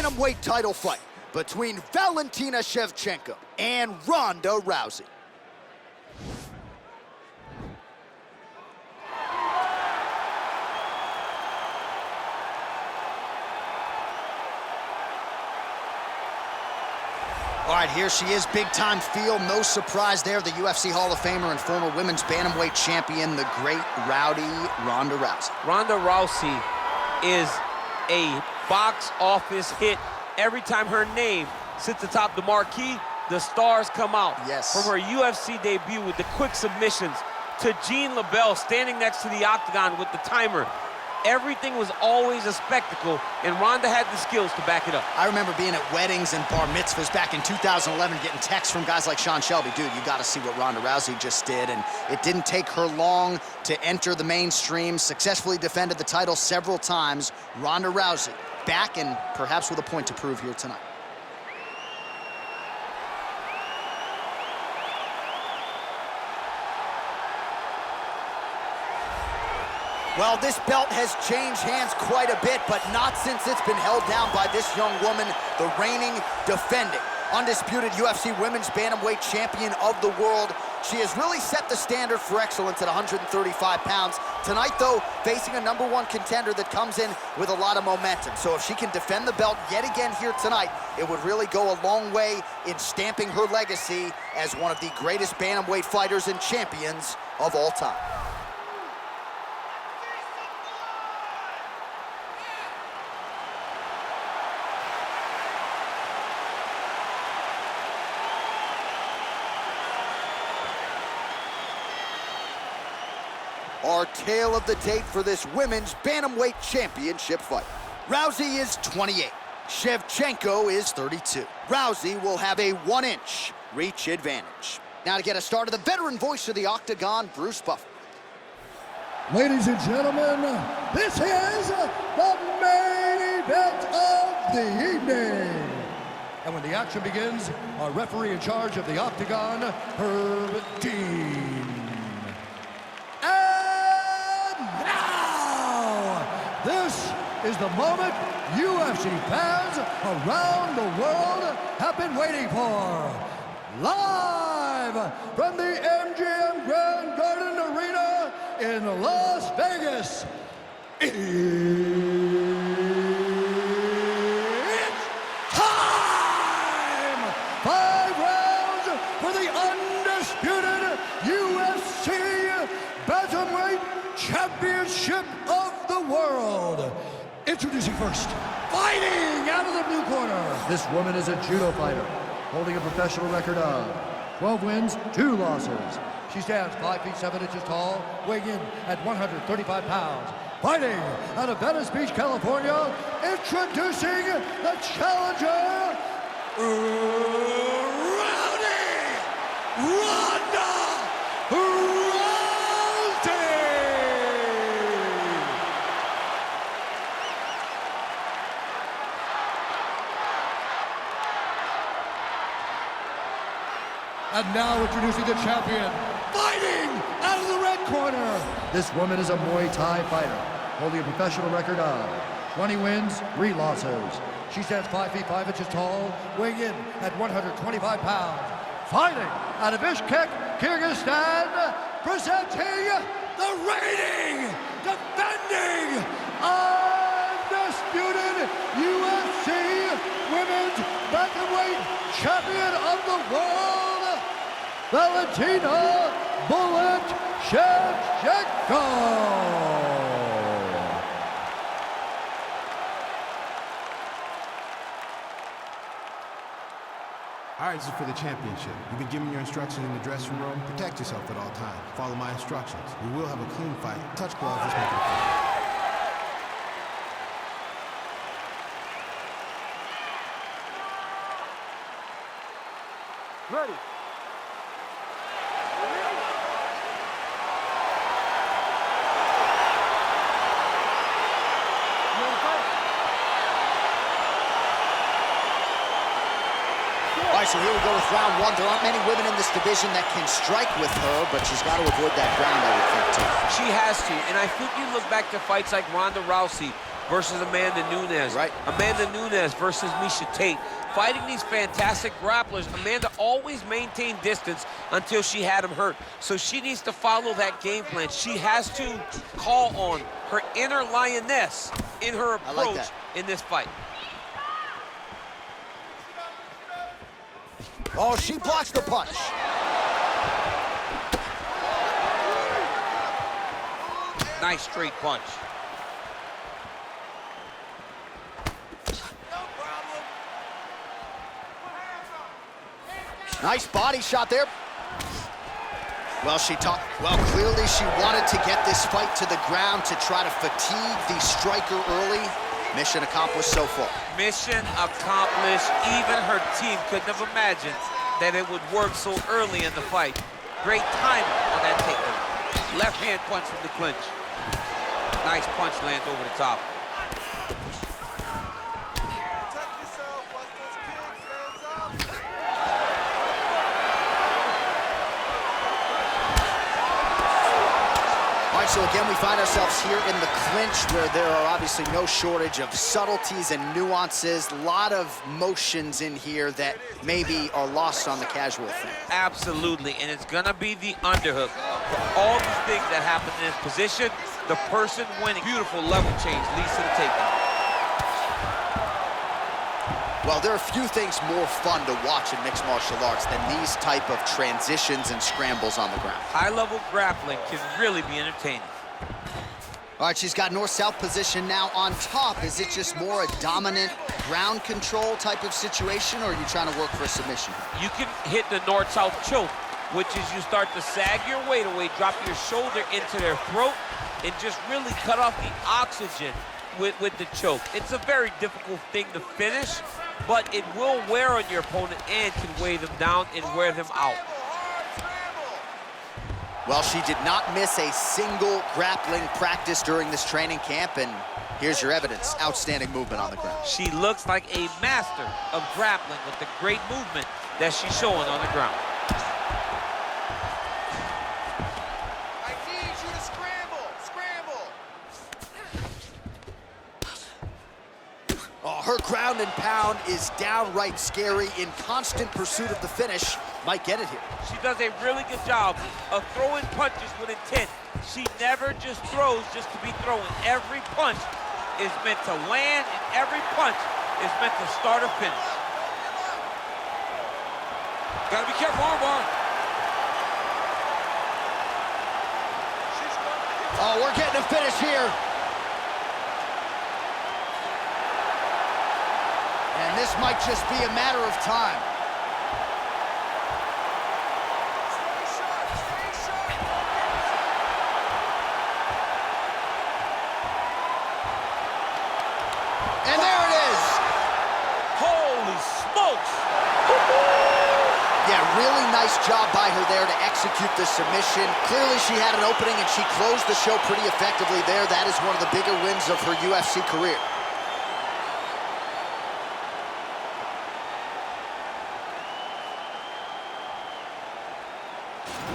bantamweight title fight between Valentina Shevchenko and Ronda Rousey. All right, here she is, big-time feel. No surprise there, the UFC Hall of Famer and former women's bantamweight champion, the great rowdy Ronda Rousey. Ronda Rousey is a box office hit. Every time her name sits atop the marquee, the stars come out. Yes. From her UFC debut with the quick submissions to Jean LaBelle standing next to the octagon with the timer. Everything was always a spectacle, and Ronda had the skills to back it up. I remember being at weddings and bar mitzvahs back in 2011, getting texts from guys like Sean Shelby, dude, you gotta see what Ronda Rousey just did, and it didn't take her long to enter the mainstream, successfully defended the title several times. Ronda Rousey back and perhaps with a point to prove here tonight. Well, this belt has changed hands quite a bit, but not since it's been held down by this young woman, the reigning, defending, undisputed UFC Women's Bantamweight Champion of the world. She has really set the standard for excellence at 135 pounds. Tonight, though, facing a #1 contender that comes in with a lot of momentum. So if she can defend the belt yet again here tonight, it would really go a long way in stamping her legacy as one of the greatest bantamweight fighters and champions of all time. Our tale of the tape for this women's bantamweight championship fight. Rousey is 28. Shevchenko is 32. Rousey will have a 1-inch reach advantage. Now to get us started, the veteran voice of the octagon, Bruce Buffer. Ladies and gentlemen, this is the main event of the evening. And when the action begins, our referee in charge of the octagon, Herb Dean. This is the moment UFC fans around the world have been waiting for. Live from the MGM Grand Garden Arena in Las Vegas, it's time! 5 rounds for the undisputed UFC Bantamweight Championship of the world. Introducing first, fighting out of the blue corner. This woman is a judo fighter, holding a professional record of 12 wins, 2 losses. She stands 5 feet 7 inches tall, weighing in at 135 pounds. Fighting out of Venice Beach, California, introducing the challenger, Ronda Rousey. And now introducing the champion, fighting out of the red corner. This woman is a Muay Thai fighter, holding a professional record of 20 wins, 3 losses. She stands 5 feet 5 inches tall, weighing in at 125 pounds. Fighting out of Bishkek, Kyrgyzstan, presenting the reigning, defending, undisputed UFC Women's Bantamweight Champion of the world, Valentina "Bullet" Shevchenko. All right, this is for the championship. You've been given your instructions in the dressing room. Protect yourself at all times. Follow my instructions. We will have a clean fight. Touch gloves, let's make it fun. Ready. All right, so here we go with round 1. There aren't many women in this division that can strike with her, but she's got to avoid that ground, I would think, too. She has to, and I think you look back to fights like Ronda Rousey, versus Amanda Nunes. Right. Amanda Nunes versus Miesha Tate. Fighting these fantastic grapplers, Amanda always maintained distance until she had him hurt. So she needs to follow that game plan. She has to call on her inner lioness in her approach in this fight. Oh, she blocks the punch. Nice straight punch. Nice body shot there. Well, clearly she wanted to get this fight to the ground to try to fatigue the striker early. Mission accomplished so far. Mission accomplished. Even her team couldn't have imagined that it would work so early in the fight. Great timing on that takedown. Left hand punch from the clinch. Nice punch lands over the top. So again, we find ourselves here in the clinch where there are obviously no shortage of subtleties and nuances. A lot of motions in here that maybe are lost on the casual fan. Absolutely, and it's gonna be the underhook. For all the things that happen in this position, the person winning. Beautiful level change leads to the takedown. Well, there are few things more fun to watch in mixed martial arts than these type of transitions and scrambles on the ground. High-level grappling can really be entertaining. All right, she's got north-south position now on top. Is it just more a dominant ground control type of situation, or are you trying to work for a submission? You can hit the north-south choke, which is you start to sag your weight away, drop your shoulder into their throat, and just really cut off the oxygen with the choke. It's a very difficult thing to finish, but it will wear on your opponent and can weigh them down and wear them out. Well, she did not miss a single grappling practice during this training camp, and here's your evidence. Outstanding movement on the ground. She looks like a master of grappling with the great movement that she's showing on the ground. I need you to scramble, scramble. Oh, her ground and pound is downright scary. In constant pursuit of the finish. Might get it here. She does a really good job of throwing punches with intent. She never just throws just to be throwing. Every punch is meant to land, and every punch is meant to start or finish. Gotta be careful, armbar. Oh, we're getting a finish here. And this might just be a matter of time. And there it is. Holy smokes. Yeah, really nice job by her there to execute the submission. Clearly she had an opening and she closed the show pretty effectively there. That is one of the bigger wins of her UFC career.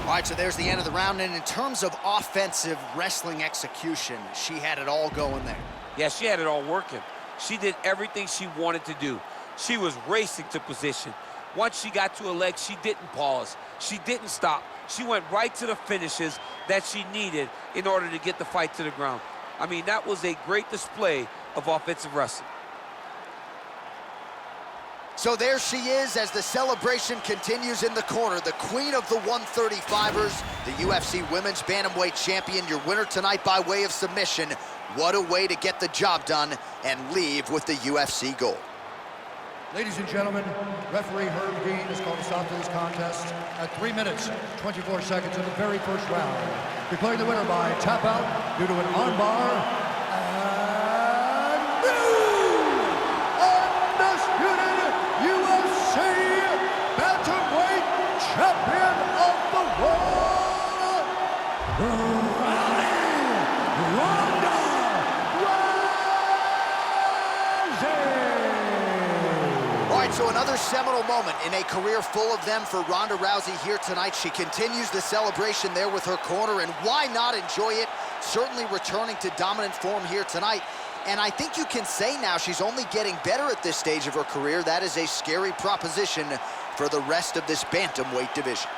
All right, so there's the end of the round, and in terms of offensive wrestling execution, she had it all going there. Yeah, she had it all working. She did everything she wanted to do. She was racing to position. Once she got to a leg, she didn't pause. She didn't stop. She went right to the finishes that she needed in order to get the fight to the ground. I mean, that was a great display of offensive wrestling. So there she is as the celebration continues in the corner. The queen of the 135ers, the UFC Women's Bantamweight Champion, your winner tonight by way of submission. What a way to get the job done and leave with the UFC gold. Ladies and gentlemen, referee Herb Dean has called a stop to this contest at 3 minutes, 24 seconds in the very first round. Declaring the winner by tap out due to an armbar, and new undisputed UFC Bantamweight Champion of the world, Ronda Rousey! All right, so another seminal moment in a career full of them for Ronda Rousey here tonight. She continues the celebration there with her corner, and why not enjoy it? Certainly returning to dominant form here tonight. And I think you can say now she's only getting better at this stage of her career. That is a scary proposition for the rest of this bantamweight division.